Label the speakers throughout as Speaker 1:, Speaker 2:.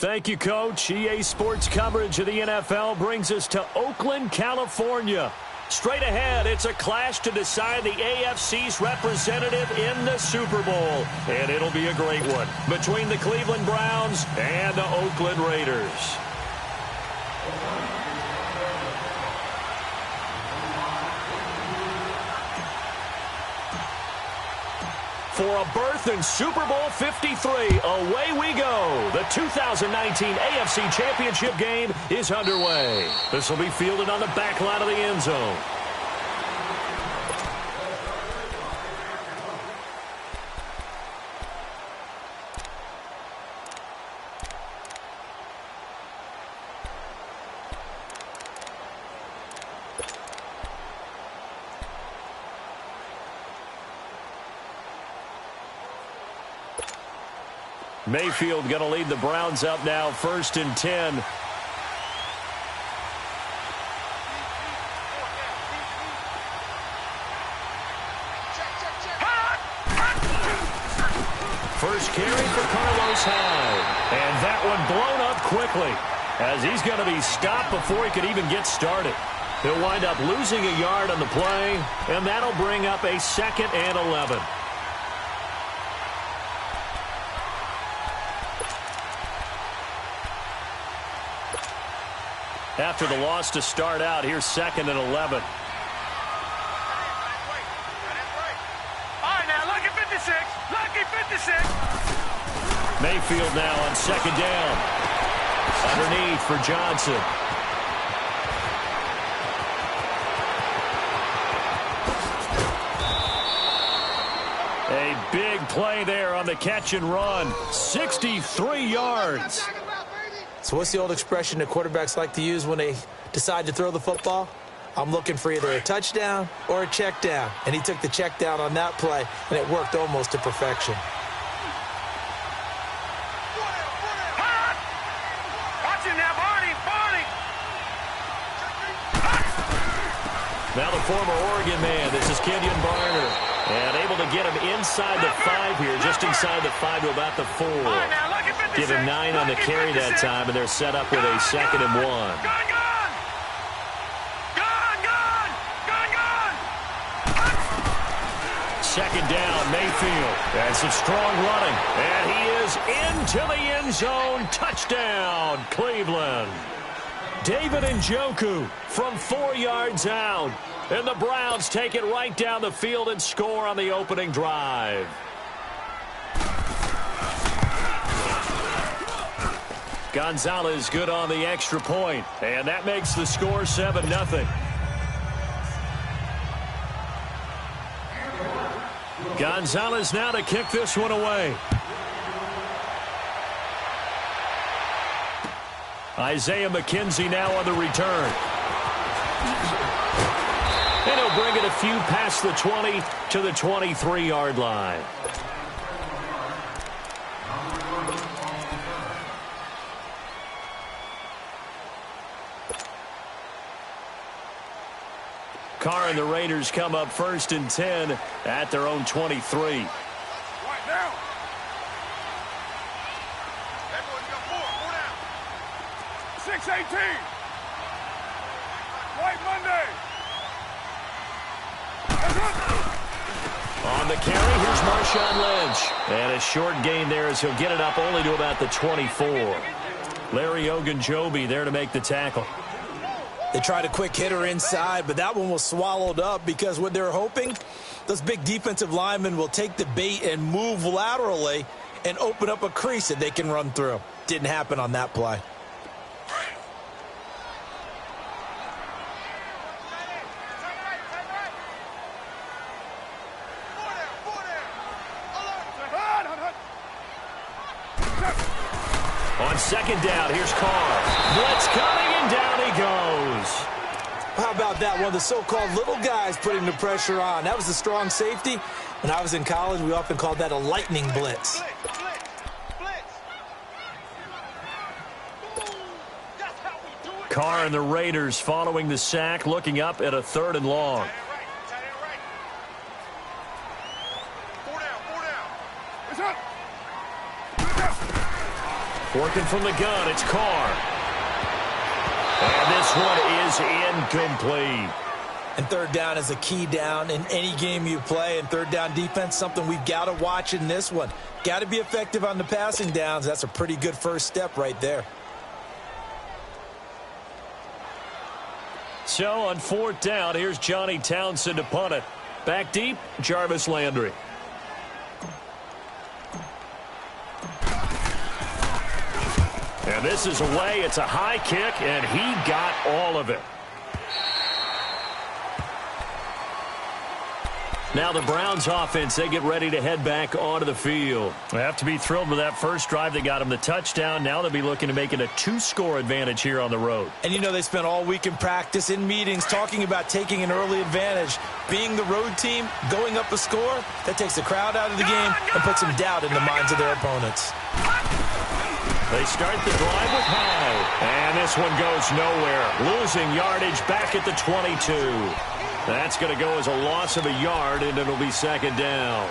Speaker 1: Thank you, Coach. EA Sports coverage of the NFL brings us to Oakland, California. Straight ahead, it's a clash to decide the AFC's representative in the Super Bowl. And it'll be a great one between the Cleveland Browns and the Oakland Raiders. For a berth in Super Bowl 53, away we go. The 2019 AFC Championship game is underway. This will be fielded on the back line of the end zone. Mayfield going to lead the Browns up now, 1st and 10. First carry for Carlos Hyde. And that one blown up quickly as he's going to be stopped before he could even get started. He'll wind up losing a yard on the play, and that'll bring up a 2nd and 11. After the loss to start out, here's 2nd and 11.
Speaker 2: All right, now, lucky 56. Lucky 56.
Speaker 1: Mayfield now on 2nd down. Underneath for Johnson. A big play there on the catch and run. 63 yards.
Speaker 3: So what's the old expression that quarterbacks like to use when they decide to throw the football? I'm looking for either a touchdown or a check down. And he took the check down on that play, and it worked almost to perfection.
Speaker 2: Watch it now, Barney.
Speaker 1: Now the former Oregon man, this is Kenyon Barner. And able to get him inside the 5 here, just inside the 5 to about the 4. Give him 9 on the carry that time, and they're set up with a 2nd and 1.
Speaker 2: Gone!
Speaker 1: 2nd down, Mayfield. And some strong running. And he is into the end zone. Touchdown, Cleveland. David Njoku from 4 yards out. And the Browns take it right down the field and score on the opening drive. Gonzalez good on the extra point. And that makes the score 7-0. Gonzalez now to kick this one away. Isaiah McKenzie now on the return. And he'll bring it a few past the 20 to the 23-yard line. Carr and the Raiders come up 1st and 10 at their own 23.
Speaker 2: Right now. That boy's got 4 down. 6-18. White Monday.
Speaker 1: On the carry, here's Marshawn Lynch. And a short gain there as he'll get it up only to about the 24. Larry Ogunjobi there to make the tackle.
Speaker 3: They tried a quick hitter inside, but that one was swallowed up because what they're hoping, those big defensive linemen will take the bait and move laterally and open up a crease that they can run through. Didn't happen on that play.
Speaker 1: On 2nd down, here's Carr. Blitz coming, and down he goes.
Speaker 3: How about that? One of the so-called little guys putting the pressure on. That was a strong safety. When I was in college, we often called that a lightning blitz.
Speaker 1: Carr and the Raiders following the sack, looking up at a 3rd and long. Working from the gun, it's Carr. And this one is incomplete.
Speaker 3: And third down is a key down in any game you play. And third down defense, something we've got to watch in this one. Got to be effective on the passing downs. That's a pretty good first step right there.
Speaker 1: So on fourth down, here's Johnny Townsend to punt it. Back deep, Jarvis Landry. And this is away. It's a high kick, and he got all of it. Now the Browns offense, they get ready to head back onto the field. They have to be thrilled with that first drive. They got them the touchdown. Now they'll be looking to make it a 2-score advantage here on the road.
Speaker 3: And you know they spent all week in practice, in meetings, talking about taking an early advantage. Being the road team, going up a score, that takes the crowd out of the game and puts some doubt in the minds of their opponents.
Speaker 1: They start the drive with High. And this one goes nowhere. Losing yardage back at the 22. That's going to go as a loss of a yard, and it'll be second down.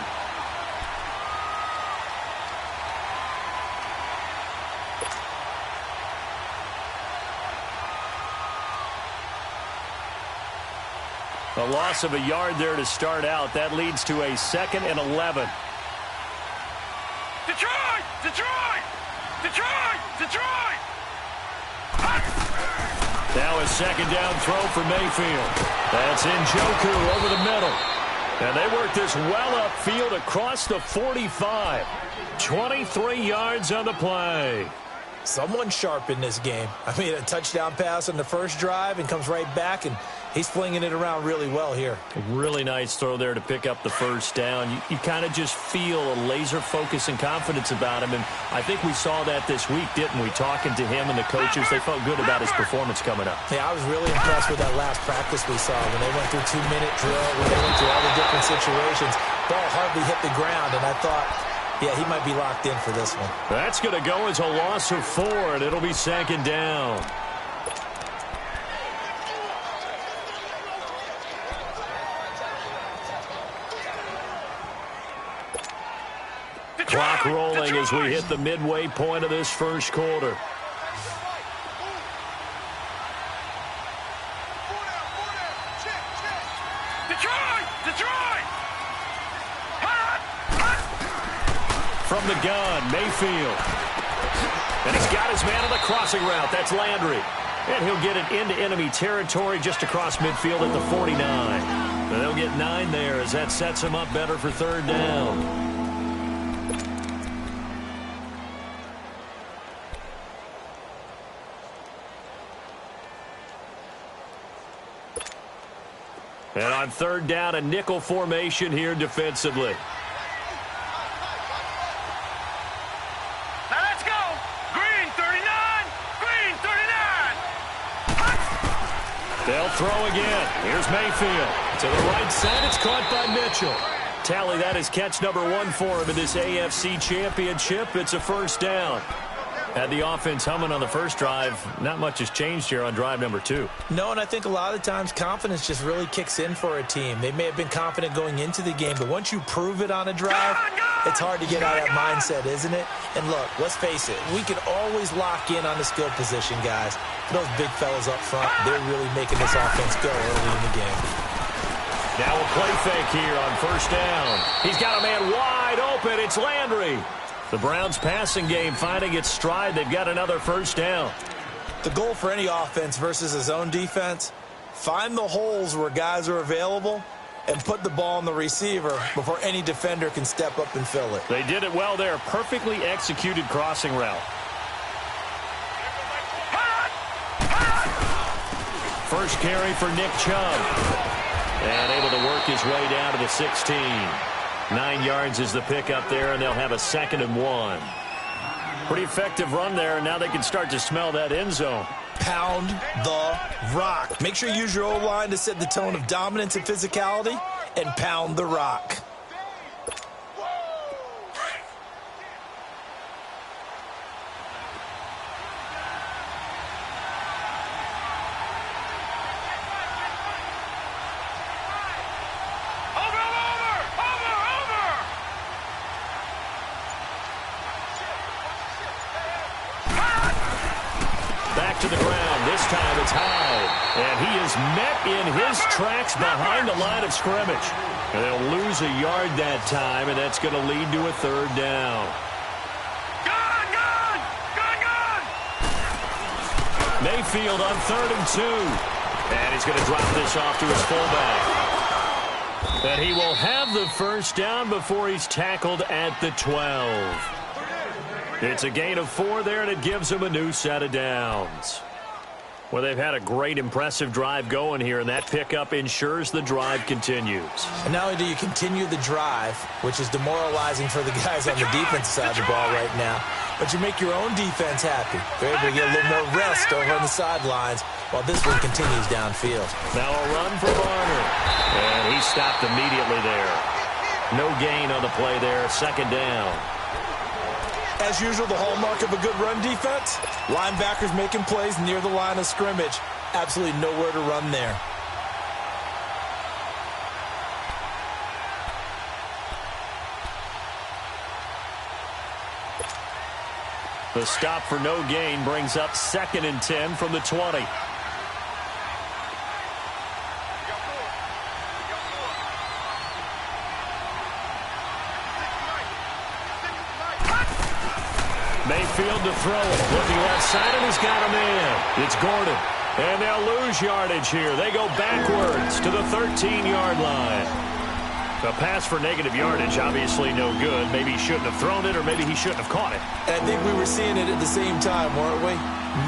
Speaker 1: A loss of a yard there to start out. That leads to a 2nd and 11.
Speaker 2: Detroit! Detroit! Detroit! Detroit!
Speaker 1: Now a second down throw for Mayfield. That's Njoku over the middle. And they work this well upfield across the 45. 23 yards on the play.
Speaker 3: Someone sharp in this game. I mean, a touchdown pass on the first drive and comes right back, and he's flinging it around really well here.
Speaker 1: A really nice throw there to pick up the first down. You kind of just feel a laser focus and confidence about him, and I think we saw that this week, didn't we? Talking to him and the coaches, they felt good about his performance coming up.
Speaker 3: Yeah, I was really impressed with that last practice we saw when they went through 2-minute drill, when they went through all the different situations. Ball hardly hit the ground, and I thought, yeah, he might be locked in for this one.
Speaker 1: That's going to go as a loss of 4, and it'll be second down. Clock rolling as we hit the midway point of this first quarter.
Speaker 2: Detroit! Detroit!
Speaker 1: From the gun, Mayfield. And he's got his man on the crossing route. That's Landry. And he'll get it into enemy territory just across midfield at the 49. And they'll get 9 there as that sets him up better for third down. And on third down, a nickel formation here defensively.
Speaker 2: Now let's go! Green 39! Green 39!
Speaker 1: They'll throw again. Here's Mayfield. To the right side, it's caught by Mitchell. Tally, that is catch number 1 for him in this AFC championship. It's a first down. Had the offense humming on the first drive. Not much has changed here on drive number 2.
Speaker 3: No, and I think a lot of the times confidence just really kicks in for a team. They may have been confident going into the game, but once you prove it on a drive, it's hard to get out of that mindset, isn't it? And look, let's face it, we can always lock in on the skill position, guys. Those big fellas up front, they're really making this offense go early in the game.
Speaker 1: Now a play fake here on first down. He's got a man wide open. It's Landry. The Browns passing game finding its stride. They've got another first down.
Speaker 3: The goal for any offense versus his own defense, find the holes where guys are available and put the ball on the receiver before any defender can step up and fill it.
Speaker 1: They did it well there. Perfectly executed crossing route. First carry for Nick Chubb. And able to work his way down to the 16. 9 yards is the pickup there, and they'll have a 2nd and 1. Pretty effective run there, and now they can start to smell that end zone.
Speaker 3: Pound the rock. Make sure you use your O-line to set the tone of dominance and physicality, and pound the rock.
Speaker 1: tied. And he is met in his tracks behind the line of scrimmage. And they'll lose a yard that time, and that's going to lead to a third down. Mayfield on 3rd and 2. And he's going to drop this off to his fullback. And he will have the first down before he's tackled at the 12. It's a gain of 4 there, and it gives him a new set of downs. Well, they've had a great, impressive drive going here, and that pickup ensures the drive continues. And not only do you continue the drive, which is demoralizing for the guys on the defensive side of the ball right now, but you make your own defense happy. They're able to get a little more rest over on the sidelines while this one continues downfield. Now a run for Varner, and he stopped immediately there. No gain on the play there, 2nd down. As usual, the hallmark of a good run defense, linebackers making plays near the line of scrimmage. Absolutely nowhere to run there. The stop for no gain brings up 2nd and 10 from the 20. Mayfield to throw it. Looking left side, and he's got a man. It's Gordon. And they'll lose yardage here. They go backwards to the 13-yard line. A pass for negative yardage, obviously no good. Maybe he shouldn't have thrown it, or maybe he shouldn't have caught it. I think we were seeing it at the same time, weren't we?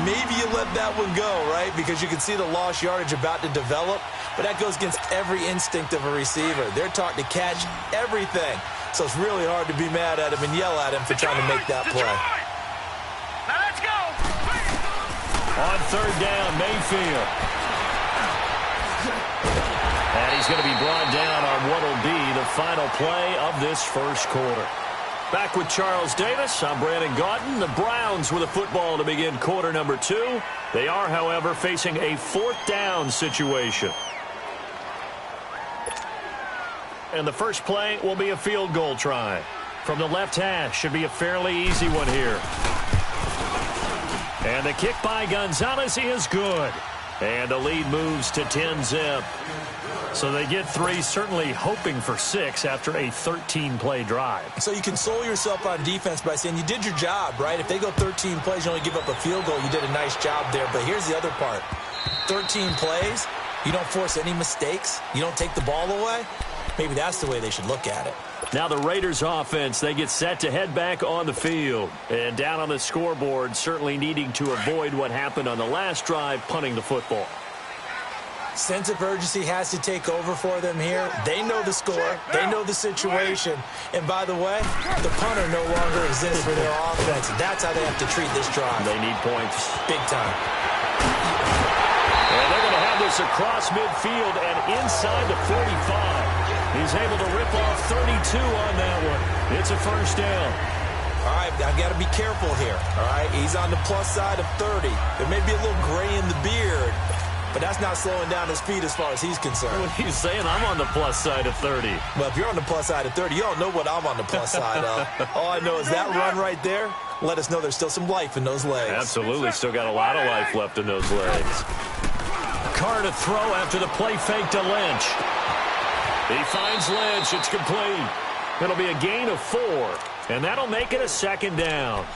Speaker 1: Maybe you let that one go, right? Because you can see the lost yardage about to develop. But that goes against every instinct of a receiver. They're taught to catch everything. So it's really hard to be mad at him and yell at him for trying to make that play.
Speaker 2: Now let's go.
Speaker 1: On 3rd down, Mayfield. And he's going to be brought down on what will be the final play of this first quarter. Back with Charles Davis, I'm Brandon Gaudin. The Browns with the football to begin quarter number 2. They are, however, facing a 4th down situation. And the first play will be a field goal try. From the left hash, should be a fairly easy one here. And the kick by Gonzalez is good. And the lead moves to 10-zip. So they get 3, certainly hoping for 6 after a 13-play drive. So you console yourself on defense by saying you did your job, right? If they go 13 plays, you only give up a field goal, you did a nice job there. But here's the other part. 13 plays, you don't force any mistakes, you don't take the ball away. Maybe that's the way they should look at it. Now the Raiders offense, they get set to head back on the field. And down on the scoreboard, certainly needing to avoid what happened on the last drive, punting the football. Sense of urgency has to take over for them here. They know the score. They know the situation. And by the way, the punter no longer exists for their offense. That's how they have to treat this drive. They need points. Big time. And they're going to have this across midfield and inside the 45. He's able to rip off 32 on that one. It's a first down. All right, I've got to be careful here. All right, he's on the plus side of 30. There may be a little gray in the beard, but that's not slowing down his speed as far as he's concerned. What he's saying, I'm on the plus side of 30. Well, if you're on the plus side of 30, you don't know what I'm on the plus side of. All I know is that run right there let us know there's still some life in those legs. Absolutely, still got a lot of life left in those legs. Carr to throw after the play fake to Lynch. He finds Lynch. It's complete. It'll be a gain of 4, and that'll make it a 2nd down.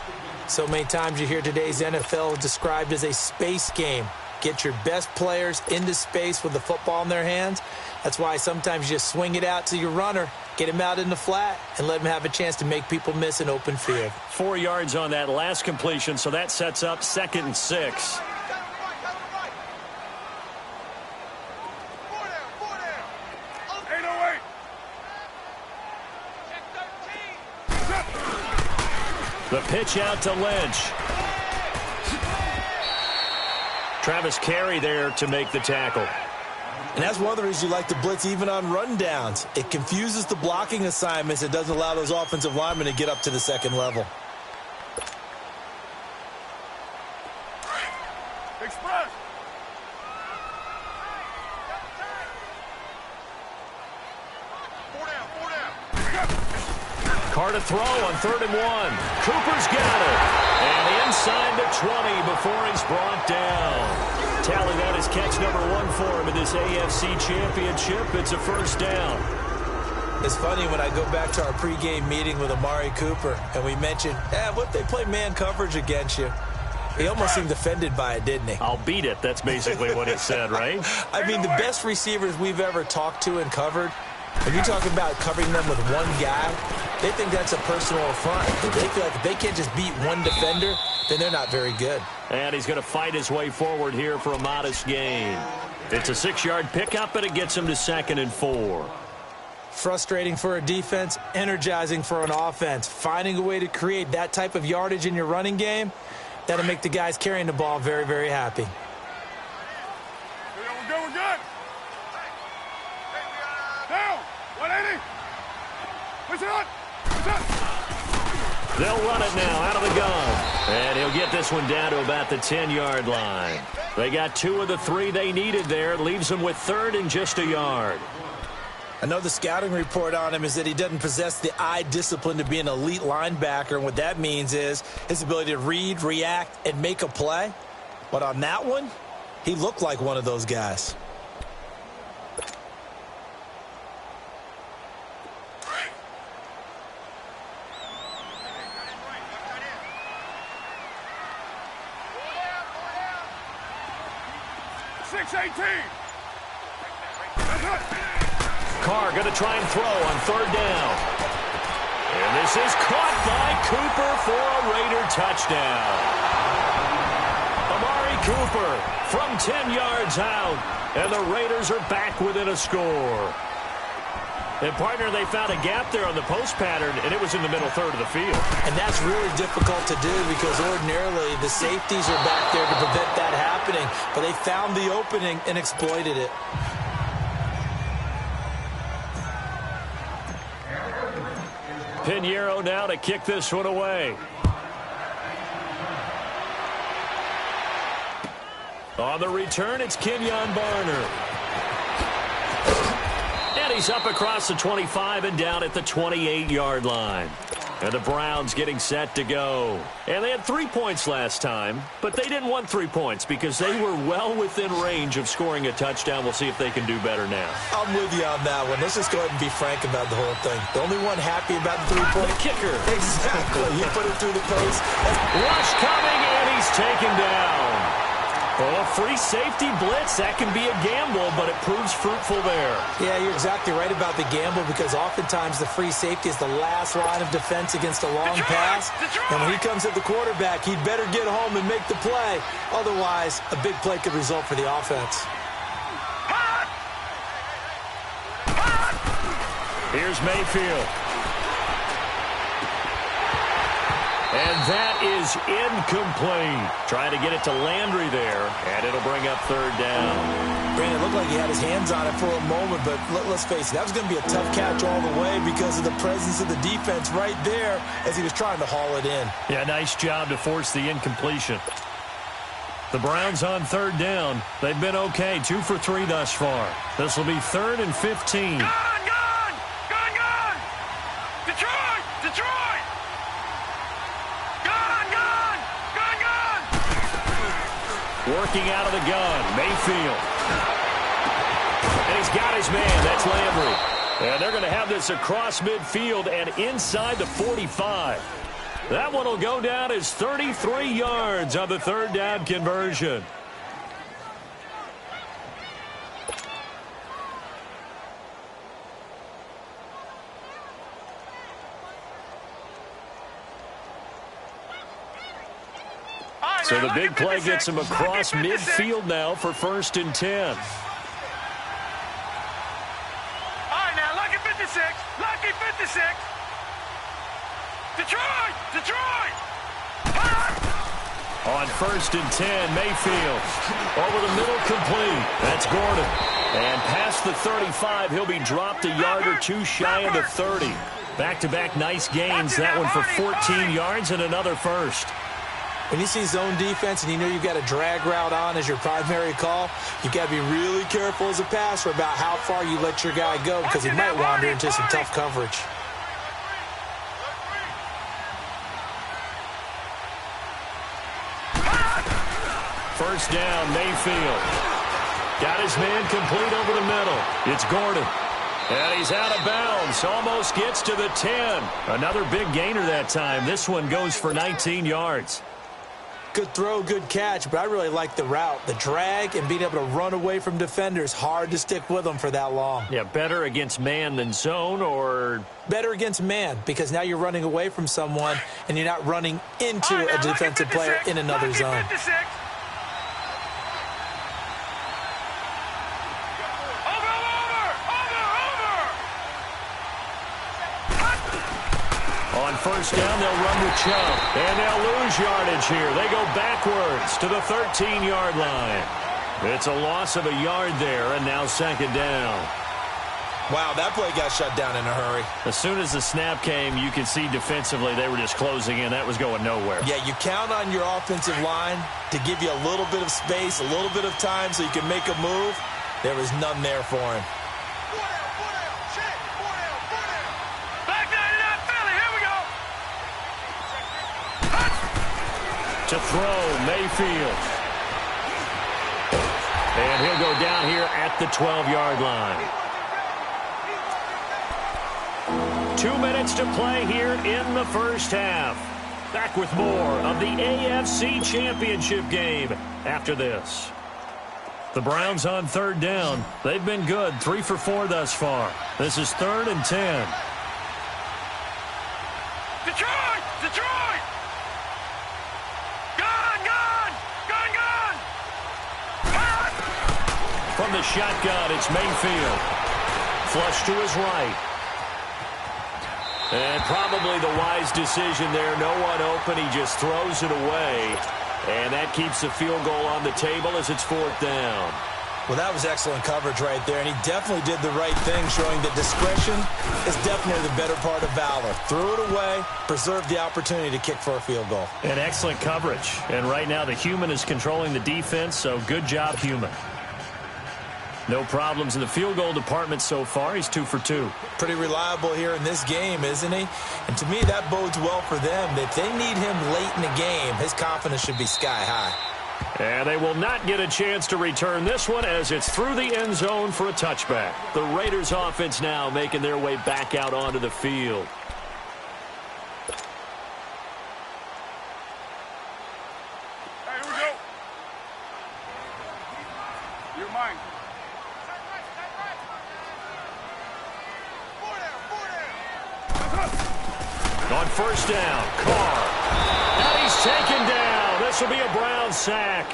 Speaker 1: So many times you hear today's NFL described as a space game. Get your best players into space with the football in their hands. That's why sometimes you just swing it out to your runner, get him out in the flat, and let him have a chance to make people miss an open field. 4 yards on that last completion, so that sets up 2nd and 6. The pitch out to Lynch. Travis Carey there to make the tackle. And that's one of the reasons you like to blitz even on rundowns. It confuses the blocking assignments. It doesn't allow those offensive linemen to get up to the 2nd level.
Speaker 2: Express.
Speaker 1: Carr to throw on 3rd and 1. Cooper's got it. And inside the 20 before he's brought down. Tally that is catch number 1 for him in this AFC Championship. It's a first down.
Speaker 3: It's funny when I go back to our pregame meeting with Amari Cooper and we mentioned, what if they play man coverage against you? He almost seemed offended by it, didn't he?
Speaker 1: I'll beat it. That's basically what he said, right?
Speaker 3: I mean, the best receivers we've ever talked to and covered, when you're talking about covering them with one guy, they think that's a personal affront. They feel like if they can't just beat one defender, then they're not very good.
Speaker 1: And he's going to fight his way forward here for a modest gain. It's a 6-yard pickup, and it gets him to 2nd and 4.
Speaker 3: Frustrating for a defense, energizing for an offense. Finding a way to create that type of yardage in your running game, that'll make the guys carrying the ball very, very happy.
Speaker 2: We're good. Down. 180. Push it on.
Speaker 1: They'll run it now out of the gun. And he'll get this one down to about the 10-yard line. They got 2 of the 3 they needed there. Leaves them with 3rd and just a yard.
Speaker 3: I know the scouting report on him is that he doesn't possess the eye discipline to be an elite linebacker. And what that means is his ability to read, react, and make a play. But on that one, he looked like one of those guys.
Speaker 1: Carr going to try and throw on 3rd down. And this is caught by Cooper for a Raider touchdown. Amari Cooper from 10 yards out. And the Raiders are back within a score. And, partner, they found a gap there on the post pattern, and it was in the middle 3rd of the field.
Speaker 3: And that's really difficult to do because ordinarily the safeties are back there to prevent that happening. But they found the opening and exploited it.
Speaker 1: Pinheiro now to kick this one away. On the return, it's Kenyon Barner. And he's up across the 25 and down at the 28-yard line. And the Browns getting set to go. And they had 3 points last time, but they didn't want 3 points because they were well within range of scoring a touchdown. We'll see if they can do better now.
Speaker 3: I'm with you on that one. Let's just go ahead and be frank about the whole thing. The only one happy about the 3-point.
Speaker 1: The kicker.
Speaker 3: Exactly. He put it through the post.
Speaker 1: Rush coming, and he's taken down. Oh, a free safety blitz. That can be a gamble, but it proves fruitful there.
Speaker 3: Yeah, you're exactly right about the gamble because oftentimes the free safety is the last line of defense against a long pass. And when he comes at the quarterback, he'd better get home and make the play. Otherwise, a big play could result for the offense.
Speaker 1: Here's Mayfield. And that is incomplete. Trying to get it to Landry there, and it'll bring up 3rd down.
Speaker 3: Brandon, it looked like he had his hands on it for a moment, but let's face it, that was going to be a tough catch all the way because of the presence of the defense right there as he was trying to haul it in.
Speaker 1: Yeah, nice job to force the incompletion. The Browns on 3rd down. They've been okay, 2 for 3 thus far. This will be 3rd and 15.
Speaker 2: Gone! Detroit!
Speaker 1: Working out of the gun, Mayfield. And he's got his man, that's Landry. And they're going to have this across midfield and inside the 45. That one will go down as 33 yards on the 3rd down conversion. So the big play gets him across midfield now for 1st and 10.
Speaker 2: All right, now, lucky 56. Lucky 56. Detroit!
Speaker 1: On 1st and 10, Mayfield. Over the middle, complete. That's Gordon. And past the 35, he'll be dropped a yard or 2 shy of the 30. Back-to-back nice gains. That one for 14 yards and another first.
Speaker 3: When you see zone defense and you know you've got a drag route on as your primary call, you've got to be really careful as a passer about how far you let your guy go because he might wander into some tough coverage.
Speaker 1: first down, Mayfield. Got his man complete over the middle. It's Gordon. And he's out of bounds. Almost gets to the 10. Another big gainer that time. This one goes for 19 yards.
Speaker 3: Good throw, good catch, but I really like the route. The drag and being able to run away from defenders. Hard to stick with them for that long.
Speaker 1: Yeah, better against man than zone, or?
Speaker 3: Better against man, because now you're running away from someone and you're not running into a defensive player in another zone.
Speaker 2: 56.
Speaker 1: On first down, they'll run with Chubb, and they'll lose yardage here. They go backwards to the 13-yard line. It's a loss of a yard there, and now second down.
Speaker 3: Wow, that play got shut down in a hurry.
Speaker 1: As soon as the snap came, you could see defensively they were just closing in. That was going nowhere.
Speaker 3: Yeah, you count on your offensive line to give you a little bit of space, a little bit of time so you can make a move. There was none there for him.
Speaker 1: To throw, Mayfield. And he'll go down here at the 12-yard line. 2 minutes to play here in the first half. Back with more of the AFC Championship game after this. The Browns on third down. They've been good, 3 for 4 thus far. This is 3rd and 10.
Speaker 2: Detroit! Detroit!
Speaker 1: From the shotgun, it's Mayfield. Flush to his right. And probably the wise decision there. No one open. He just throws it away. And that keeps the field goal on the table as it's 4th down.
Speaker 3: Well, that was excellent coverage right there, and he definitely did the right thing, showing that discretion is definitely the better part of valor. Threw it away, preserved the opportunity to kick for a field goal.
Speaker 1: And excellent coverage. And right now the human is controlling the defense, so good job, human. No problems in the field goal department so far. He's 2 for 2.
Speaker 3: Pretty reliable here in this game, isn't he? And to me, that bodes well for them. If they need him late in the game, his confidence should be sky high.
Speaker 1: And they will not get a chance to return this one as it's through the end zone for a touchback. The Raiders offense now making their way back out onto the field.
Speaker 2: Hey, here we go. You're mine.
Speaker 1: On first down, Carr. And he's taken down. This will be a Browns sack.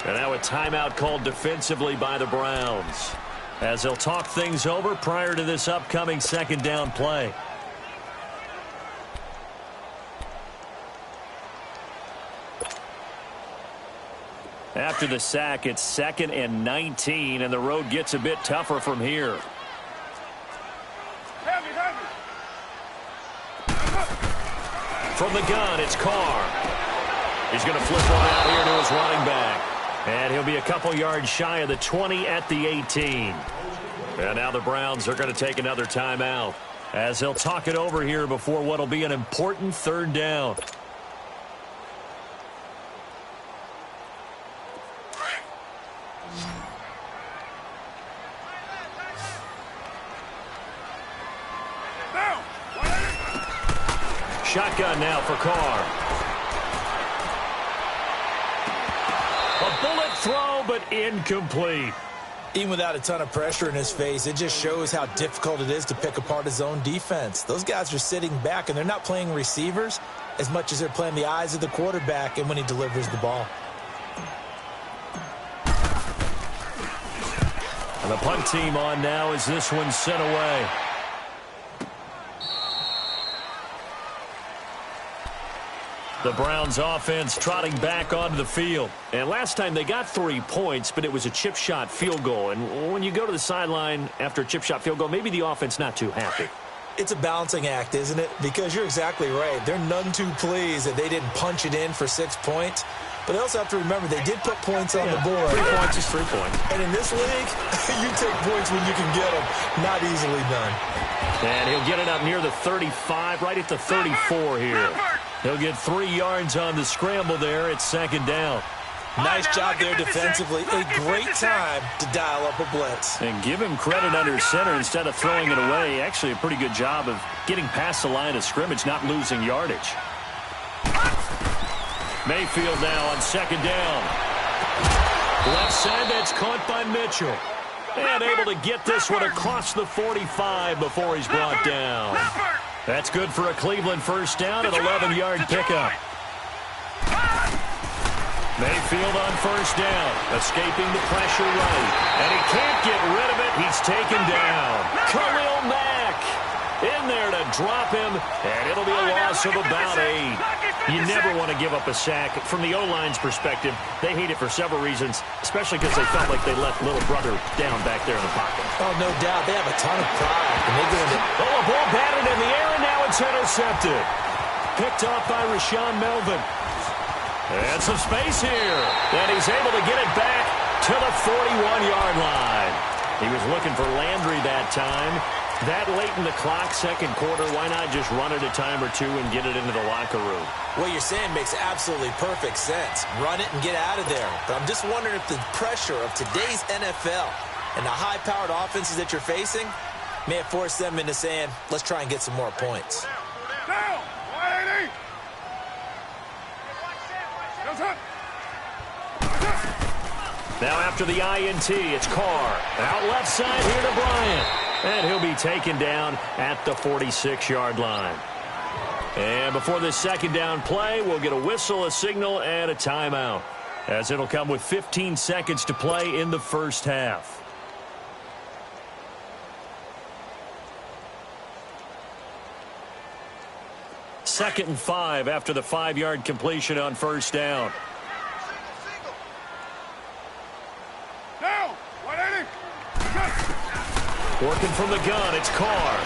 Speaker 1: And now a timeout called defensively by the Browns, as they'll talk things over prior to this upcoming second down play. After the sack, it's 2nd and 19, and the road gets a bit tougher from here. From the gun, it's Carr. He's going to flip one out here to his running back. And he'll be a couple yards shy of the 20 at the 18. And now the Browns are going to take another timeout, as they'll talk it over here before what will be an important 3rd down. Shotgun now for Carr. A bullet throw, but incomplete.
Speaker 3: Even without a ton of pressure in his face, it just shows how difficult it is to pick apart his own defense. Those guys are sitting back, and they're not playing receivers as much as they're playing the eyes of the quarterback and when he delivers the ball.
Speaker 1: And the punt team on now as this one's sent away. The Browns offense trotting back onto the field. And last time they got 3 points, but it was a chip shot field goal. And when you go to the sideline after a chip shot field goal, maybe the offense not too happy.
Speaker 3: It's a balancing act, isn't it? Because you're exactly right. They're none too pleased that they didn't punch it in for 6 points. But they also have to remember they did put points on the board.
Speaker 1: 3 points is 3 points.
Speaker 3: And in this league, you take points when you can get them. Not easily done.
Speaker 1: And he'll get it up near the 35, right at the 34 here. He'll get 3 yards on the scramble there. It's 2nd down.
Speaker 3: Nice job there defensively. A great time to dial up a blitz.
Speaker 1: And give him credit under center instead of throwing it away. Actually, a pretty good job of getting past the line of scrimmage, not losing yardage. Mayfield now on second down. Left side, that's caught by Mitchell. And able to get this one across the 45 before he's brought down. That's good for a Cleveland first down, an 11-yard pickup. Mayfield on first down, escaping the pressure right. And he can't get rid of it. He's taken down. Khalil Mack in there to drop him, and it'll be a loss of about 8. You never want to give up a sack. From the O-line's perspective, they hate it for several reasons, especially because they felt like they left little brother down back there in the pocket.
Speaker 3: Oh, no doubt. They have a ton of pride. And they're doing it.
Speaker 1: Oh, a ball batted in the air, and now it's intercepted. Picked off by Rashaan Melvin. And some space here. And he's able to get it back to the 41-yard line. He was looking for Landry that time. That late in the clock, second quarter, why not just run it a time or two and get it into the locker room?
Speaker 3: What you're saying makes absolutely perfect sense. Run it and get out of there. But I'm just wondering if the pressure of today's NFL and the high-powered offenses that you're facing may have forced them into saying, let's try and get some more points.
Speaker 2: Down! 180!
Speaker 1: Now after the INT, it's Carr. Out left side here to Bryant. And he'll be taken down at the 46-yard line. And before this second down play, we'll get a whistle, a signal, and a timeout, as it'll come with 15 seconds to play in the first half. Second and 5 after the 5-yard completion on first down.
Speaker 2: Down! 180!
Speaker 1: Working from the gun, it's Carr.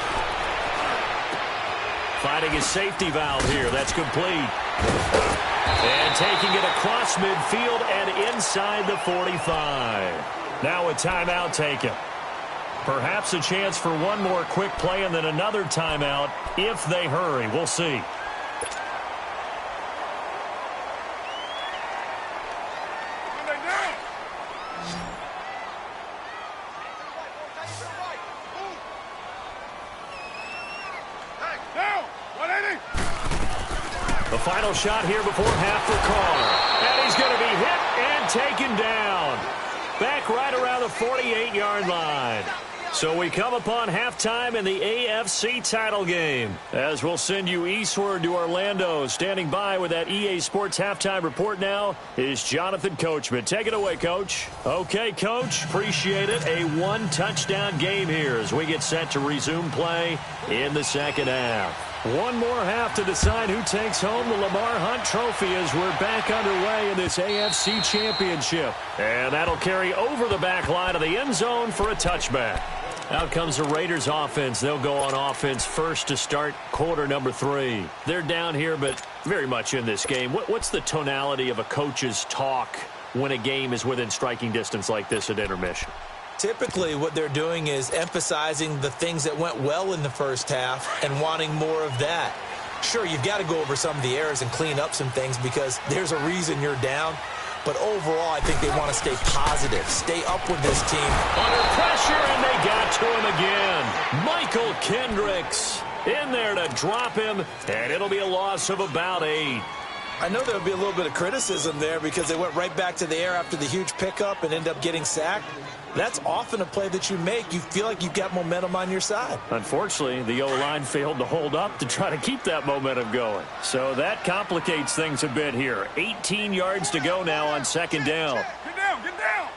Speaker 1: Finding his safety valve here. That's complete. And taking it across midfield and inside the 45. Now a timeout taken. Perhaps a chance for one more quick play and then another timeout if they hurry. We'll see. The final shot here before half for Carr. And he's going to be hit and taken down. Back right around the 48-yard line. So we come upon halftime in the AFC title game. As we'll send you eastward to Orlando. Standing by with that EA Sports halftime report now is Jonathan Coachman. Take it away, Coach. Okay, Coach. Appreciate it. A one-touchdown game here as we get set to resume play in the second half. One more half to decide who takes home the Lamar Hunt Trophy as we're back underway in this AFC Championship. And that'll carry over the back line of the end zone for a touchback. Out comes the Raiders offense. They'll go on offense first to start quarter number 3. They're down here, but very much in this game. What's the tonality of a coach's talk when a game is within striking distance like this at intermission?
Speaker 3: Typically, what they're doing is emphasizing the things that went well in the first half and wanting more of that. Sure, you've got to go over some of the errors and clean up some things because there's a reason you're down. But overall, I think they want to stay positive, stay up with this team.
Speaker 1: Under pressure, and they got to him again. Michael Kendricks in there to drop him, and it'll be a loss of about 8.
Speaker 3: I know there'll be a little bit of criticism there because they went right back to the air after the huge pickup and end up getting sacked. That's often a play that you make. You feel like you've got momentum on your side.
Speaker 1: Unfortunately, the O-line failed to hold up to try to keep that momentum going. So that complicates things a bit here. 18 yards to go now on second down.
Speaker 2: Get down, get down!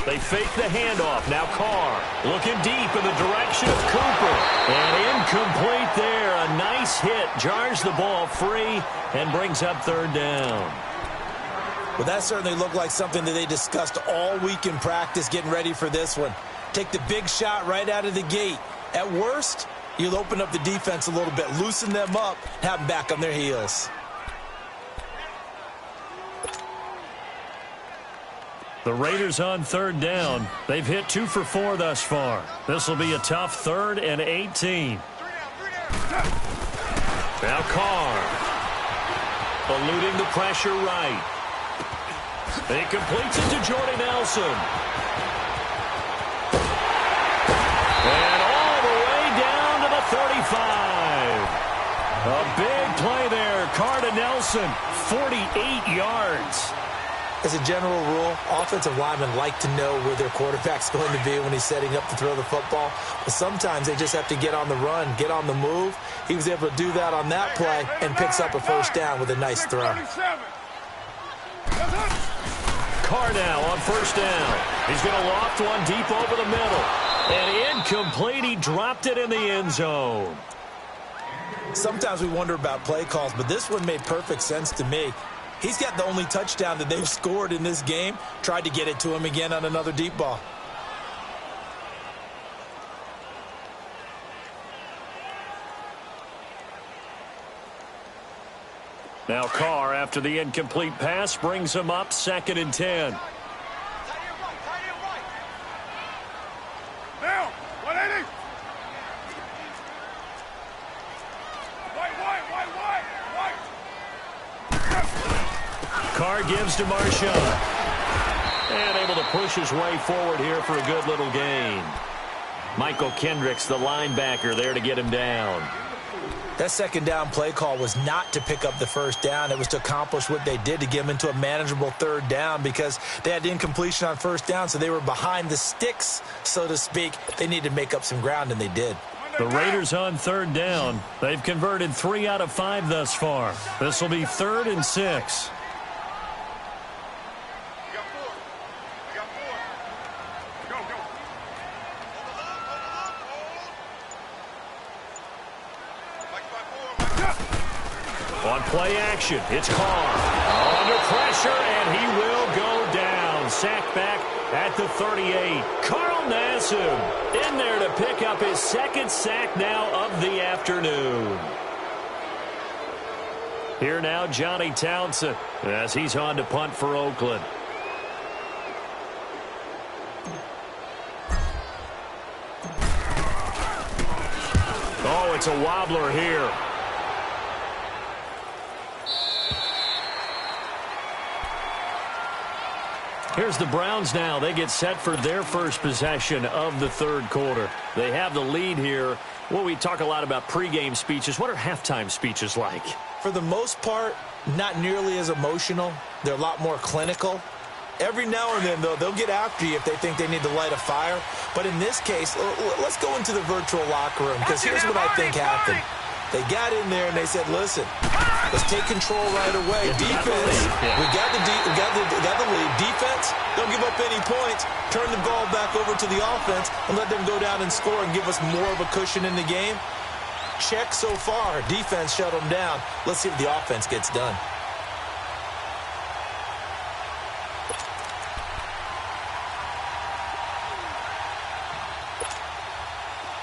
Speaker 1: They fake the handoff. Now Carr looking deep in the direction of Cooper. And incomplete there. A nice hit. Jars the ball free and brings up third down.
Speaker 3: Well, that certainly looked like something that they discussed all week in practice getting ready for this one. Take the big shot right out of the gate. At worst, you'll open up the defense a little bit, loosen them up, have them back on their heels.
Speaker 1: The Raiders on third down. They've hit 2 for 4 thus far. This will be a tough 3rd and 18. Now Carr eluding the pressure right. He completes it to Jordy Nelson. And all the way down to the 35. A big play there. Carr to Nelson, 48 yards.
Speaker 3: As a general rule, offensive linemen like to know where their quarterback's going to be when he's setting up to throw the football. But sometimes they just have to get on the run, get on the move. He was able to do that on that play and picks up a first down with a nice throw.
Speaker 1: Carr now on first down. He's going to loft one deep over the middle. And incomplete. He dropped it in the end zone.
Speaker 3: Sometimes we wonder about play calls, but this one made perfect sense to me. He's got the only touchdown that they've scored in this game. Tried to get it to him again on another deep ball.
Speaker 1: Now Carr, after the incomplete pass, brings him up 2nd and 10.
Speaker 2: Now, 180.
Speaker 1: Carr gives to Marshawn. And able to push his way forward here for a good little gain. Michael Kendricks, the linebacker, there to get him down.
Speaker 3: That second down play call was not to pick up the first down. It was to accomplish what they did, to get them into a manageable third down, because they had incompletion on first down, so they were behind the sticks, so to speak. They needed to make up some ground, and they did.
Speaker 1: The Raiders on third down. They've converted 3 out of 5 thus far. This will be 3rd and 6. On play action, it's Carr. Under pressure, and he will go down. Sacked back at the 38. Carl Nassib in there to pick up his 2nd sack now of the afternoon. Here now, Johnny Townsend, as he's on to punt for Oakland. Oh, it's a wobbler here. Here's the Browns now. They get set for their first possession of the 3rd quarter. They have the lead here. Well, we talk a lot about pregame speeches. What are halftime speeches like?
Speaker 3: For the most part, not nearly as emotional. They're a lot more clinical. Every now and then, though, they'll get after you if they think they need to light a fire. But in this case, let's go into the virtual locker room, because here's what I think happened. They got in there and they said, listen, let's take control right away. Defense, we got the lead. Defense, don't give up any points. Turn the ball back over to the offense and let them go down and score and give us more of a cushion in the game. Check so far. Defense shut them down. Let's see if the offense gets done.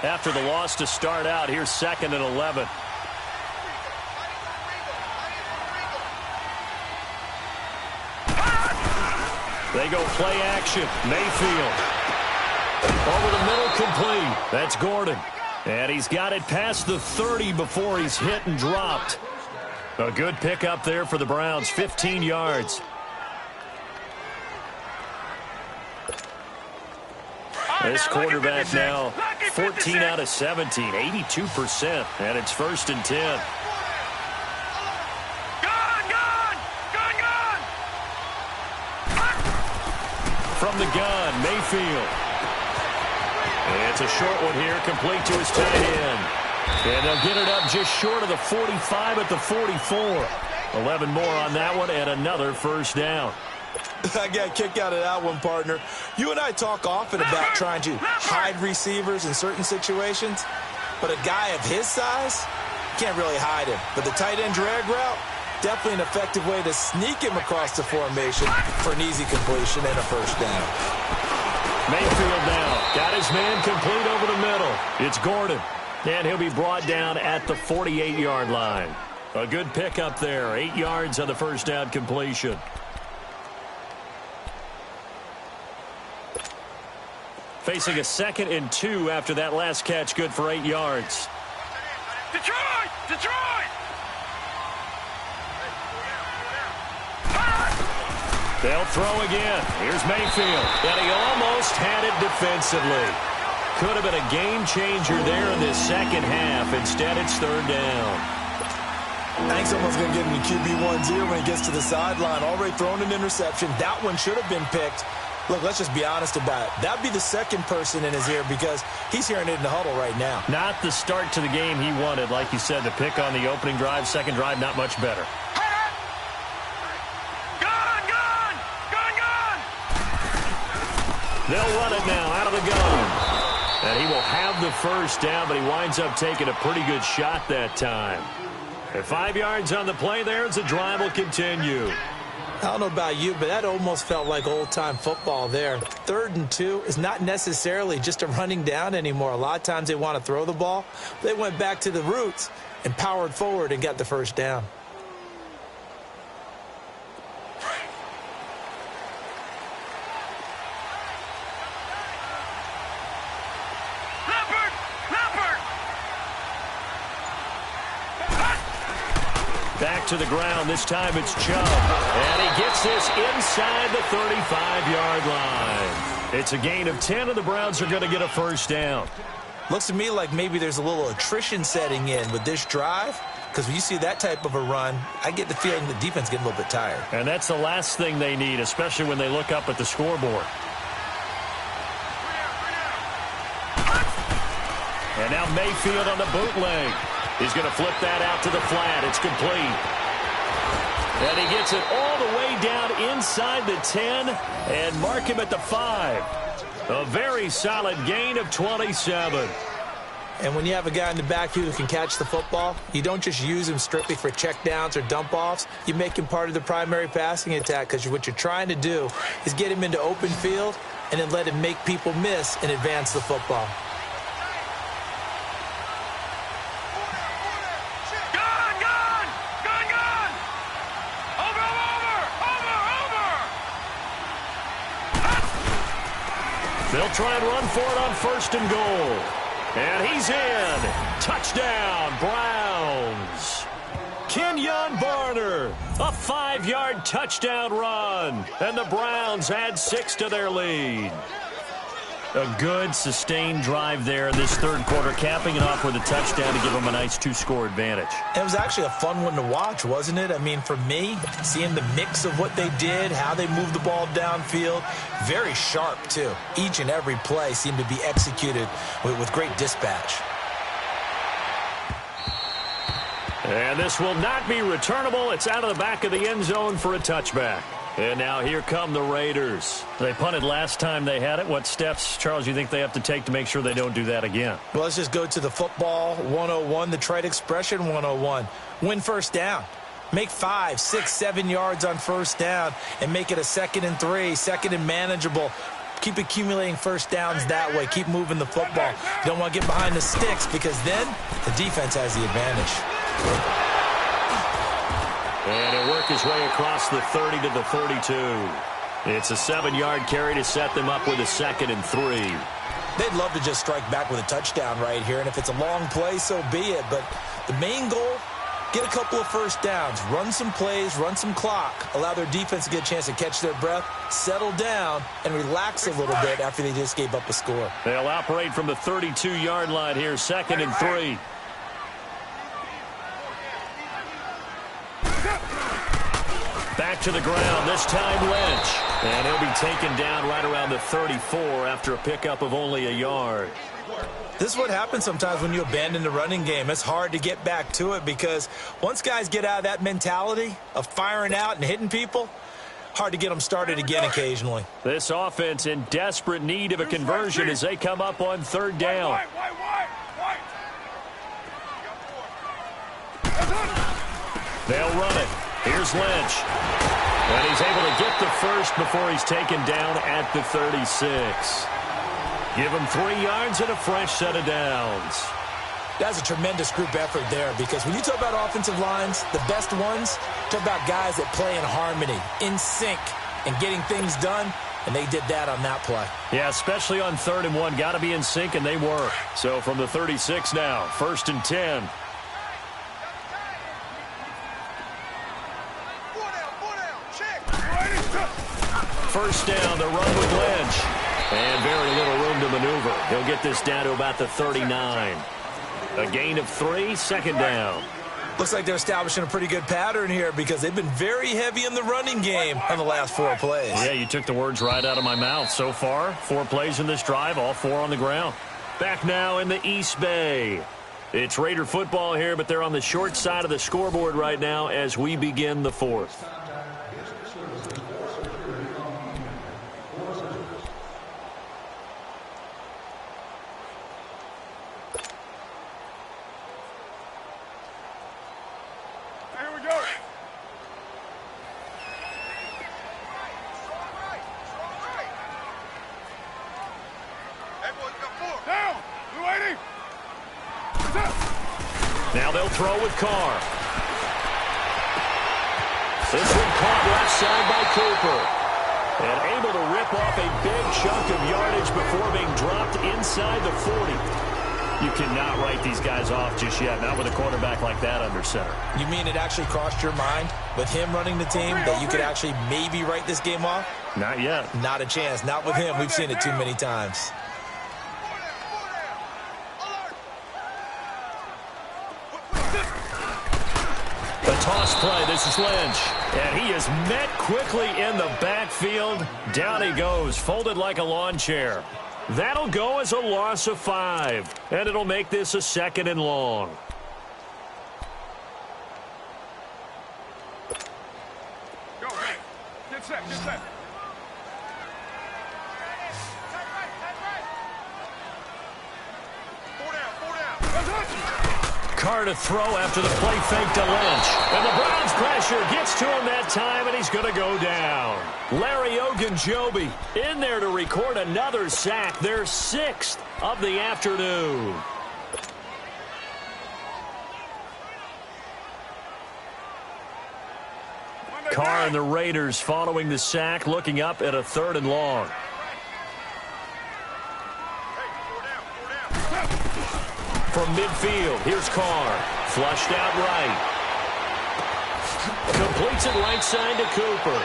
Speaker 1: After the loss to start out, here's 2nd and 11. They go play action. Mayfield. Over the middle, complete. That's Gordon. And he's got it past the 30 before he's hit and dropped. A good pickup there for the Browns, 15 yards. This quarterback now, 14 out of 17, 82%, and it's 1st and 10. From the gun, Mayfield. It's a short one here, complete to his tight end. And they'll get it up just short of the 45 at the 44. 11 more on that one, and another first down.
Speaker 3: I got a kick out of that one, partner. You and I talk often about trying to hide receivers in certain situations, but a guy of his size, can't really hide him. But the tight end drag route, definitely an effective way to sneak him across the formation for an easy completion and a first down.
Speaker 1: Mayfield now got his man complete over the middle. It's Gordon, and he'll be brought down at the 48-yard line. A good pickup there, 8 yards on the first down completion. Facing a 2nd and 2 after that last catch, good for 8 yards.
Speaker 2: Detroit! Detroit!
Speaker 1: They'll throw again. Here's Mayfield. And he almost had it defensively. Could have been a game changer there in this second half. Instead, it's third down.
Speaker 3: I think someone's going to get into QB1's ear when he gets to the sideline. Already thrown an interception. That one should have been picked. Look, let's just be honest about it. That'd be the second person in his ear because he's hearing it in the huddle right now.
Speaker 1: Not the start to the game he wanted. Like you said, the pick on the opening drive, second drive, not much better. They'll run it now out of the gun. And he will have the first down, but he winds up taking a pretty good shot that time. At 5 yards on the play there as the drive will continue.
Speaker 3: I don't know about you, but that almost felt like old-time football there. 3rd and 2 is not necessarily just a running down anymore. A lot of times they want to throw the ball. They went back to the roots and powered forward and got the first down.
Speaker 1: Back to the ground. This time it's Chubb. And he gets this inside the 35-yard line. It's a gain of 10, and the Browns are going to get a first down.
Speaker 3: Looks to me like maybe there's a little attrition setting in with this drive, because when you see that type of a run, I get the feeling the defense getting a little bit tired.
Speaker 1: And that's the last thing they need, especially when they look up at the scoreboard. And now Mayfield on the bootleg. He's going to flip that out to the flat. It's complete. And he gets it all the way down inside the 10 and mark him at the 5. A very solid gain of 27.
Speaker 3: And when you have a guy in the backfield who can catch the football, you don't just use him strictly for checkdowns or dump-offs. You make him part of the primary passing attack because what you're trying to do is get him into open field and then let him make people miss and advance the football.
Speaker 1: They'll try and run for it on 1st and goal. And he's in. Touchdown, Browns. Kenyon Barner, a 5-yard touchdown run. And the Browns add 6 to their lead. A good, sustained drive there in this third quarter, capping it off with a touchdown to give them a nice 2-score advantage.
Speaker 3: It was actually a fun one to watch, wasn't it? I mean, for me, seeing the mix of what they did, how they moved the ball downfield, very sharp, too. Each and every play seemed to be executed with great dispatch.
Speaker 1: And this will not be returnable. It's out of the back of the end zone for a touchback. And now here come the Raiders. They punted last time they had it. What steps, Charles, you think they have to take to make sure they don't do that again?
Speaker 3: Well, let's just go to the football 101, the trite expression 101. Win first down. Make 5, 6, 7 yards on first down and make it a 2nd and 3, 2nd and manageable. Keep accumulating first downs that way. Keep moving the football. You don't want to get behind the sticks because then the defense has the advantage.
Speaker 1: And he'll work his way across the 30 to the 32. It's a 7-yard carry to set them up with a 2nd and 3.
Speaker 3: They'd love to just strike back with a touchdown right here, and if it's a long play, so be it. But the main goal, get a couple of first downs, run some plays, run some clock, allow their defense to get a chance to catch their breath, settle down, and relax a little bit after they just gave up a score.
Speaker 1: They'll operate from the 32-yard line here, 2nd and 3. Back to the ground, this time Lynch. And he'll be taken down right around the 34 after a pickup of only a yard.
Speaker 3: This is what happens sometimes when you abandon the running game. It's hard to get back to it because once guys get out of that mentality of firing out and hitting people, hard to get them started again occasionally.
Speaker 1: This offense in desperate need of a conversion as they come up on 3rd down. They'll run it. Here's Lynch. And he's able to get the first before he's taken down at the 36. Give him 3 yards and a fresh set of downs.
Speaker 3: That's a tremendous group effort there because when you talk about offensive lines, the best ones, talk about guys that play in harmony, in sync, and getting things done, and they did that on that play.
Speaker 1: Yeah, especially on 3rd and 1. Got to be in sync, and they were. So from the 36 now, 1st and 10. first down. The run with Lynch. And very little room to maneuver. He'll get this down to about the 39. A gain of 3, second down.
Speaker 3: Looks like they're establishing a pretty good pattern here because they've been very heavy in the running game on the last 4 plays.
Speaker 1: Yeah, you took the words right out of my mouth. So far, 4 plays in this drive, all 4 on the ground. Back now in the East Bay. It's Raider football here, but they're on the short side of the scoreboard right now as we begin the 4th. Now they'll throw with Carr. This one caught left side by Cooper. And able to rip off a big chunk of yardage before being dropped inside the 40. You cannot write these guys off just yet, not with a quarterback like that under center.
Speaker 3: You mean it actually crossed your mind with him running the team that you could actually maybe write this game off?
Speaker 1: Not yet.
Speaker 3: Not a chance. Not with him. We've seen it too many times.
Speaker 1: The toss play, this is Lynch. And he is met quickly in the backfield. Down he goes, folded like a lawn chair. That'll go as a loss of 5. And it'll make this a 2nd and long.
Speaker 2: Go, get set, get set.
Speaker 1: Carr to throw after the play fake to Lynch. And the Browns pressure gets to him that time, and he's going to go down. Larry Ogunjobi in there to record another sack, their 6th of the afternoon. Carr and the Raiders following the sack, looking up at a 3rd and long. From midfield, here's Carr. Flushed out right. Completes it right side to Cooper.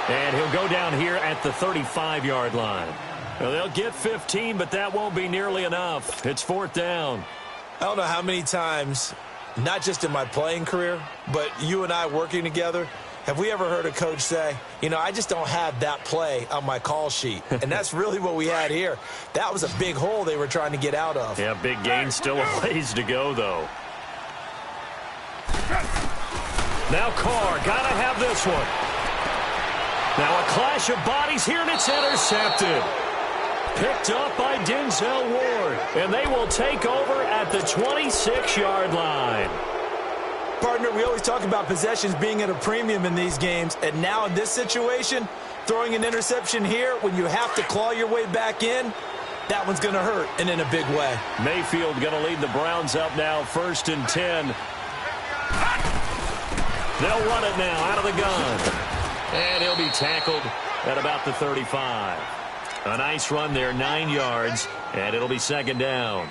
Speaker 1: And he'll go down here at the 35-yard line. Well, they'll get 15, but that won't be nearly enough. It's 4th down.
Speaker 3: I don't know how many times, not just in my playing career, but you and I working together, have we ever heard a coach say, you know, I just don't have that play on my call sheet? And that's really what we had here. That was a big hole they were trying to get out of.
Speaker 1: Yeah, big gain, still a ways to go, though. Now Carr, got to have this one. Now a clash of bodies here, and it's intercepted. Picked up by Denzel Ward, and they will take over at the 26-yard line.
Speaker 3: Partner, we always talk about possessions being at a premium in these games, and now in this situation, throwing an interception here when you have to claw your way back in, that one's going to hurt, and in a big way.
Speaker 1: Mayfield going to lead the Browns up now, 1st and 10. They'll run it now out of the gun. And he'll be tackled at about the 35. A nice run there, 9 yards, and it'll be 2nd down.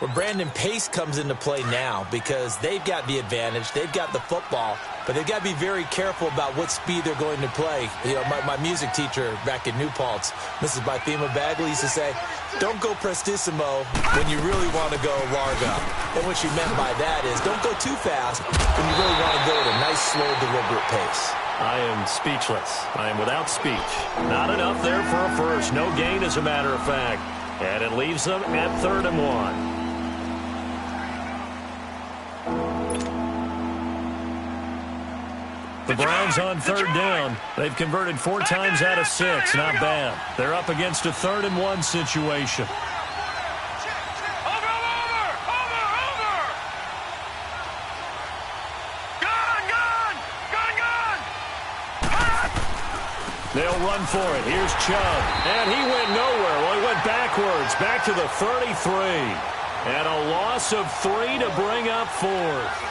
Speaker 3: Well, Brandon, pace comes into play now because they've got the advantage. They've got the football, but they've got to be very careful about what speed they're going to play. You know, my music teacher back in New Paltz, Mrs. Bythema Bagley, used to say, don't go prestissimo when you really want to go largo. And what she meant by that is don't go too fast when you really want to go at a nice, slow, deliberate pace.
Speaker 1: I am speechless. I am without speech. Not enough there for a first. No gain, as a matter of fact. And it leaves them at 3rd and 1. The Browns on 3rd down. They've converted 4 times out of 6. Not bad. They're up against a 3rd and 1 situation. They'll run for it. Here's Chubb. And he went nowhere. Well, he went backwards. Back to the 33. And a loss of 3 to bring up 4th.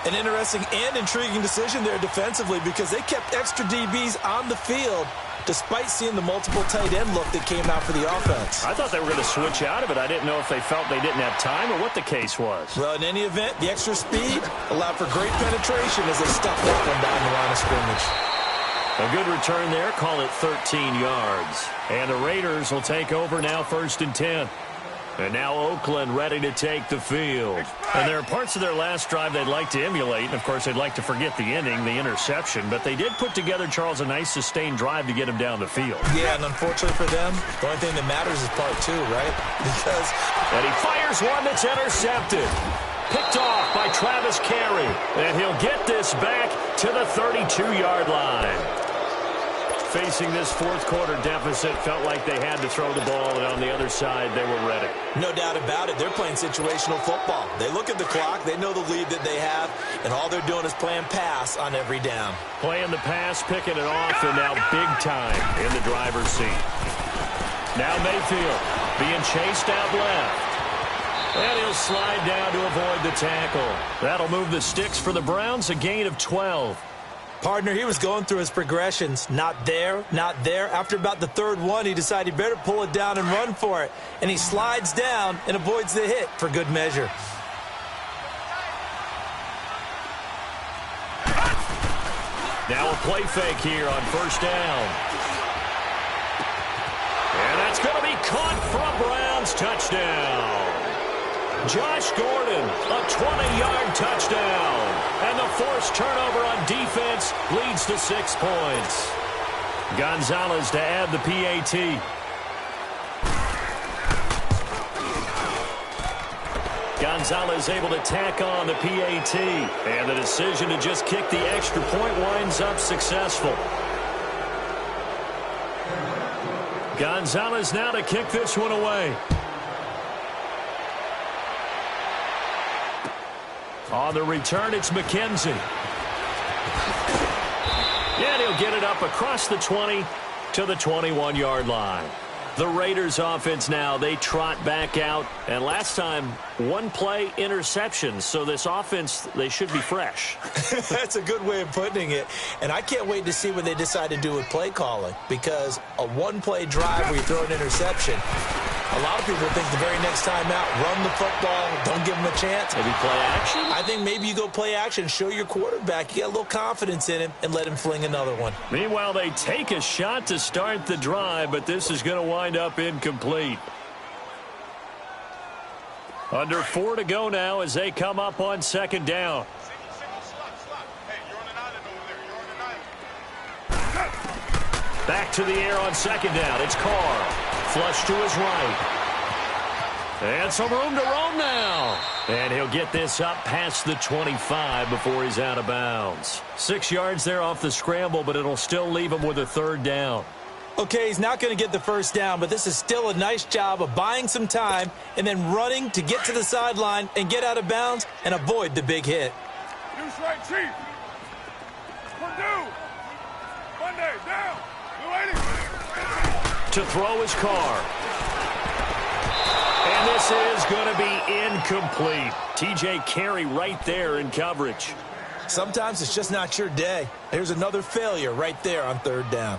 Speaker 3: An interesting and intriguing decision there defensively because they kept extra DBs on the field despite seeing the multiple tight end look that came out for the offense.
Speaker 1: I thought they were going to switch out of it. I didn't know if they felt they didn't have time or what the case was.
Speaker 3: Well, in any event, the extra speed allowed for great penetration as they stuffed that one down the line of scrimmage.
Speaker 1: A good return there. Call it 13 yards. And the Raiders will take over now, 1st and 10. And now Oakland ready to take the field. And there are parts of their last drive they'd like to emulate. And, of course, they'd like to forget the inning, the interception. But they did put together, Charles, a nice sustained drive to get him down the field.
Speaker 3: Yeah, and unfortunately for them, the only thing that matters is part 2, right? Because...
Speaker 1: And he fires one that's intercepted. Picked off by Travis Carey. And he'll get this back to the 32-yard line. Facing this fourth quarter deficit, felt like they had to throw the ball, and on the other side, they were ready.
Speaker 3: No doubt about it. They're playing situational football. They look at the clock, they know the lead that they have, and all they're doing is playing pass on every down.
Speaker 1: Playing the pass, picking it off, and now big time in the driver's seat. Now Mayfield being chased out left. And he'll slide down to avoid the tackle. That'll move the sticks for the Browns, a gain of 12.
Speaker 3: Partner, he was going through his progressions. Not there, not there. After about the third one, he decided he better pull it down and run for it. And he slides down and avoids the hit for good measure.
Speaker 1: Now a play fake here on 1st down. And that's going to be caught for a Browns touchdown. Josh Gordon, a 20-yard touchdown. And the forced turnover on defense leads to 6 points. Gonzalez to add the PAT. Gonzalez able to tack on the PAT. And the decision to just kick the extra point winds up successful. Gonzalez now to kick this one away. On the return, it's McKenzie. And he'll get it up across the 20 to the 21-yard line. The Raiders offense now, they trot back out. And last time, one play interception. So this offense, they should be fresh.
Speaker 3: That's a good way of putting it. And I can't wait to see what they decide to do with play calling. Because a one-play drive where you throw an interception, a lot of people think the very next time out, run the football, don't give them a chance.
Speaker 1: Maybe play action?
Speaker 3: I think maybe you go play action, show your quarterback, you get a little confidence in him, and let him fling another one.
Speaker 1: Meanwhile, they take a shot to start the drive, but this is going to wind up incomplete. Under 4 to go now as they come up on 2nd down. Back to the air on 2nd down. It's Carr. Flush to his right. And some room to roam now. And he'll get this up past the 25 before he's out of bounds. 6 yards there off the scramble, but it'll still leave him with a 3rd down.
Speaker 3: Okay, he's not going to get the 1st down, but this is still a nice job of buying some time and then running to get to the sideline and get out of bounds and avoid the big hit.
Speaker 2: Deuce right, Chief. Purdue. Monday, down. Blue 80.
Speaker 1: To throw his Carr. And this is going to be incomplete. T.J. Carey right there in coverage.
Speaker 3: Sometimes it's just not your day. There's another failure right there on 3rd down.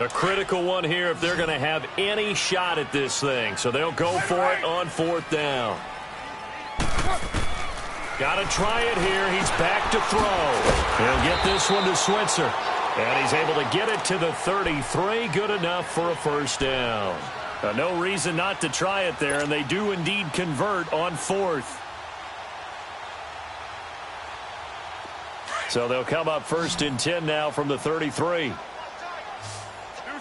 Speaker 1: A critical one here if they're going to have any shot at this thing. So they'll go for it on 4th down. Got to try it here. He's back to throw. He'll get this one to Switzer. And he's able to get it to the 33. Good enough for a 1st down. No reason not to try it there, and they do indeed convert on 4th. So they'll come up 1st and 10 now from the 33.
Speaker 2: Deuce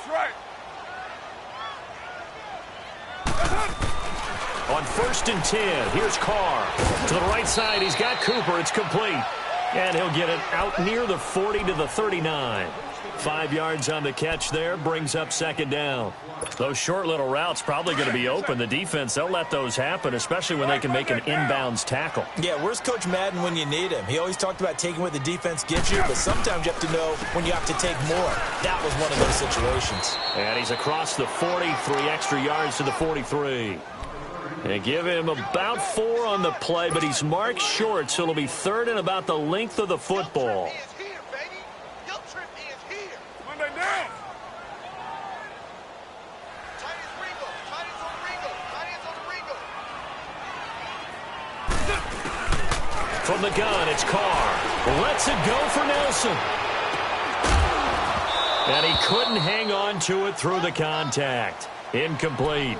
Speaker 2: right.
Speaker 1: On 1st and 10, here's Carr. To the right side, he's got Cooper. It's complete. And he'll get it out near the 40 to the 39. 5 yards on the catch there, brings up 2nd down. Those short little routes probably going to be open. The defense, they'll let those happen, especially when they can make an inbounds tackle.
Speaker 3: Yeah, where's Coach Madden when you need him? He always talked about taking what the defense gives you, but sometimes you have to know when you have to take more. That was one of those situations.
Speaker 1: And he's across the 40, 3 extra yards to the 43. They give him about 4 on the play, but he's marked short, so it'll be 3rd and about the length of the football. From the gun, it's Carr. Lets it go for Nelson. And he couldn't hang on to it through the contact. Incomplete.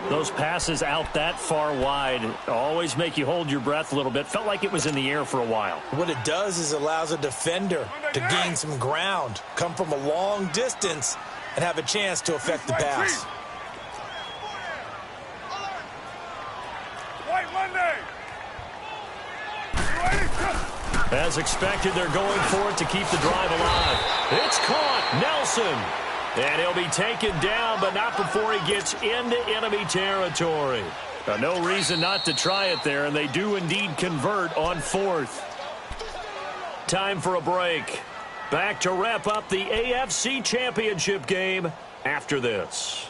Speaker 1: Those passes out that far wide always make you hold your breath a little bit. Felt like it was in the air for a while.
Speaker 3: What it does is allows a defender to gain some ground, come from a long distance, and have a chance to affect the pass.
Speaker 1: As expected, they're going for it to keep the drive alive. It's caught. Nelson. And he'll be taken down, but not before he gets into enemy territory. No reason not to try it there, and they do indeed convert on fourth. Time for a break. Back to wrap up the AFC Championship game after this.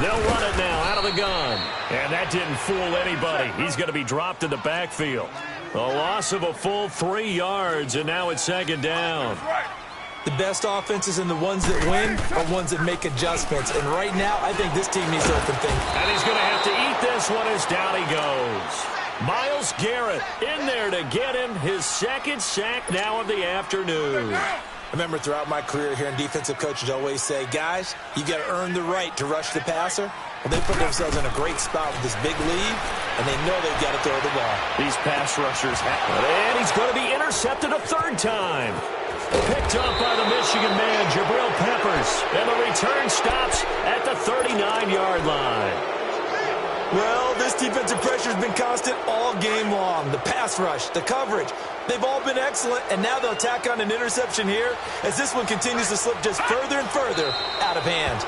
Speaker 1: They'll run it now out of the gun. And that didn't fool anybody. He's going to be dropped in the backfield. A loss of a full 3 yards, and now it's second down.
Speaker 3: The best offenses and the ones that win are ones that make adjustments. And right now, I think this team needs to open things.
Speaker 1: And he's going to have to eat this one as down he goes. Myles Garrett in there to get him his second sack now of the afternoon.
Speaker 3: I remember throughout my career hearing defensive coaches always say, guys, you got to earn the right to rush the passer. Well, they put themselves in a great spot with this big lead, and they know they've got to throw the ball.
Speaker 1: These pass rushers have it, and he's going to be intercepted a third time. Picked up by the Michigan man, Jabril Peppers, and the return stops at the 39-yard line.
Speaker 3: Well, this defensive pressure has been constant all game long. The pass rush, the coverage, they've all been excellent, and now they'll tack on an interception here as this one continues to slip just further and further out of hand.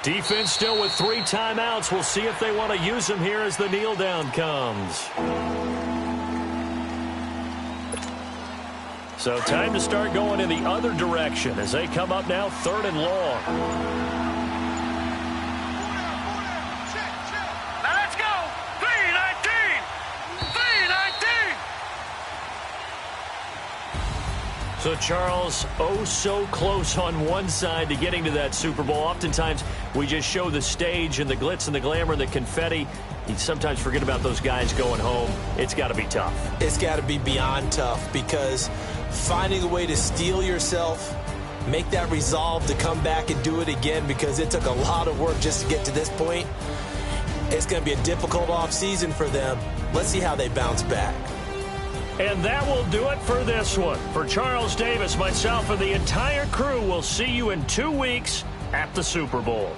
Speaker 1: Defense still with 3 timeouts. We'll see if they want to use them here as the kneel down comes. So time to start going in the other direction as they come up now 3rd and long.
Speaker 2: Now let's go. 3-19. 3-19.
Speaker 1: So, Charles, oh so close on one side to getting to that Super Bowl. Oftentimes, we just show the stage and the glitz and the glamour and the confetti. You sometimes forget about those guys going home. It's got to be tough.
Speaker 3: It's got to be beyond tough because finding a way to steel yourself, make that resolve to come back and do it again because it took a lot of work just to get to this point. It's going to be a difficult offseason for them. Let's see how they bounce back.
Speaker 1: And that will do it for this one. For Charles Davis, myself, and the entire crew, we'll see you in 2 weeks at the Super Bowl.